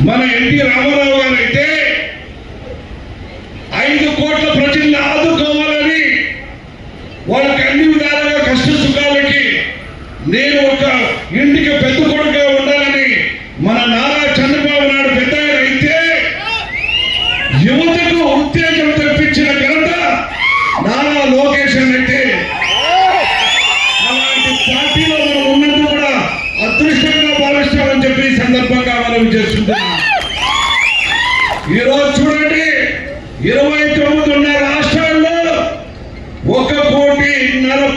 మన ఎన్టీ రామారావు గారు అయితే 5 కోట్ల ప్రజల్ని ఆదుకోవాలని వాళ్ళకి అన్ని విధాలుగా కష్ట సుఖాలకి నేను ఒక ఇంటికి పెద్ద కొడుకుగా ఉండాలని మన నారా చంద్రబాబు నాయుడు పెద్ద అయితే యువతకు ఉత్తేజం తెప్పించిన ఘనత నారా లోకేష్ అయితే అలాంటి పార్టీలో మనం ఉన్నది కూడా అదృష్టంగా భావిస్తామని చెప్పి ఈ సందర్భంగా మనం చేసుకుంటున్నాం. ఈరోజు చూడండి 29 ఉన్న రాష్ట్రాల్లో 1.5 కోటి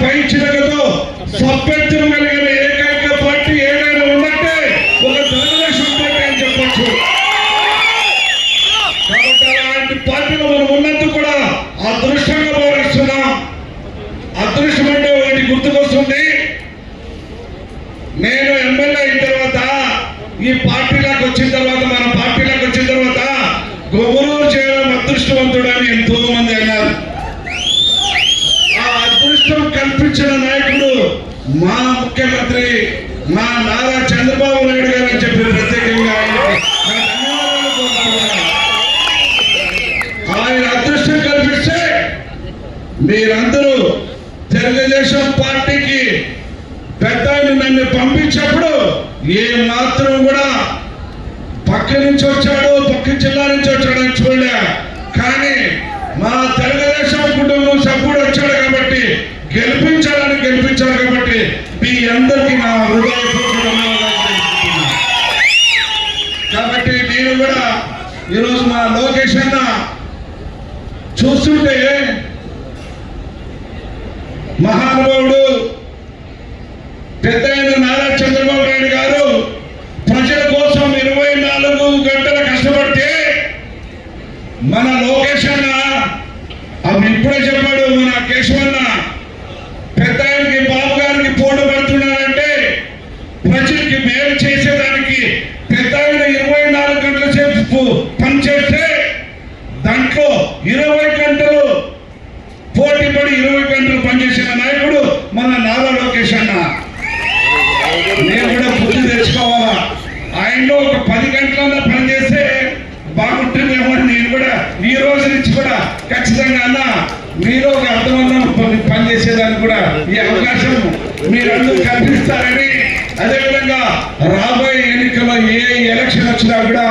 పైచిలకతో సభ్యత్వం కలిగిన ఏకైక పార్టీ ఏదైనా ఉందంటే ఒక తెలుగుదేశం పార్టీ అని చెప్పచ్చు. కాబట్టి అలాంటి పార్టీలో మనం ఉన్నందుకు కూడా అదృష్టంగా భావిస్తున్నాం. అదృష్టం అంటే ఒకటి గుర్తుకొస్తుంది. నేను ఎమ్మెల్యే అయిన తర్వాత ఈ పార్టీలోకి వచ్చిన తర్వాత మన పార్టీలోకి వచ్చిన తర్వాత గొగురూరు చేయడం అదృష్టవంతుడు అని ఎంతో మంది అన్నారు. ఆ అదృష్టం కల్పించిన నాయకుడు మా ముఖ్యమంత్రి మా నారా చంద్రబాబు నాయుడు గారు అని చెప్పి ప్రత్యేకంగా ఆయన అదృష్టం కల్పిస్తే మీరందరూ తెలుగుదేశం పార్టీకి పెద్ద నన్ను పంపించినప్పుడు ఏ మాత్రం కూడా పక్క నుంచి వచ్చాడు పక్క జిల్లా నుంచి వచ్చాడు అని చూడలే. కానీ మా తెలుగుదేశం కుటుంబం సభ్యుడు వచ్చాడు కాబట్టి గెలిపించాడు కాబట్టి మీ అందరికీ నా హృదయపూర్వక కాబట్టి నేను కూడా ఈరోజు మా లోకేష్ అన్న చూస్తుంటే మహానుభావుడు పెద్ద నారా చంద్రబాబు నాయుడు గారు ప్రజల కోసం 24 గంటలు కష్టపడితే మన లోకేష్ అన్న అవి ఇప్పుడే చెప్పాడు. మన కేశవన్న పెద్ద ఆయనకి బాబు గారికి పోటీ పడుతున్నాడంటే ప్రజలకి మేలు చేసేదానికి పెద్ద ఆయన 24 గంటల సేపు పనిచేస్తే దాంట్లో 20 గంటలు పోటీ పడి 20 గంటలు పనిచేసిన నాయకుడు మన నారా లోకేష్ అన్న. నేను కూడా బుద్ధి తెచ్చుకోవాలా. ఆయనలో ఒక 10 గంటలన్నా పనిచేస్తే బాగుంటుందేమో. నేను కూడా ఈ రోజు నుంచి కూడా ఖచ్చితంగా అన్న మీరు ఒక అర్థవంతం పనిచేసేదానికి కూడా ఈ అవకాశం మీరందరూ కల్పిస్తారని, అదేవిధంగా రాబోయే ఎన్నికల్లో ఏ ఎలక్షన్ వచ్చినా కూడా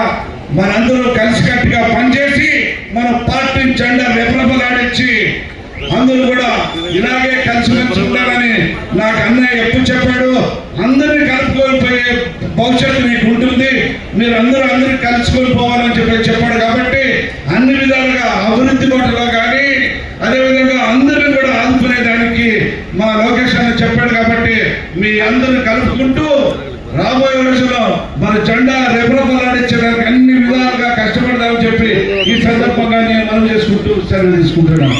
మనందరూ కలిసికట్టుగా పనిచేసి మన పార్టీ జెండా రెపరెపలాడించి అందరూ కూడా ఇలాగే కలిసిమెలిసి ఉండాలని నాకు అన్నయ్య ఎప్పుడు చెప్పాడు. అందరినీ కలుపుకొని పోయే భవిష్యత్తు మీకు ఉంటుంది, మీరు అందరూ కలుసుకొని పోవాలని చెప్పాడు. కాబట్టి అన్ని విధాలుగా అభివృద్ధి బాటలో కానీ అదేవిధంగా అందరినీ కూడా ఆదుకునేదానికి మా లోకేష్ అన్న చెప్పాడు. కాబట్టి మీ అందరిని కలుపుకుంటూ రాబోయే రోజుల్లో మన జెండా రెపరెపలాడించడానికి అన్ని విధాలుగా కష్టపడదామని చెప్పి ఈ సందర్భంగా నేను మనం చేసుకుంటూ సెలవు తీసుకుంటున్నాను.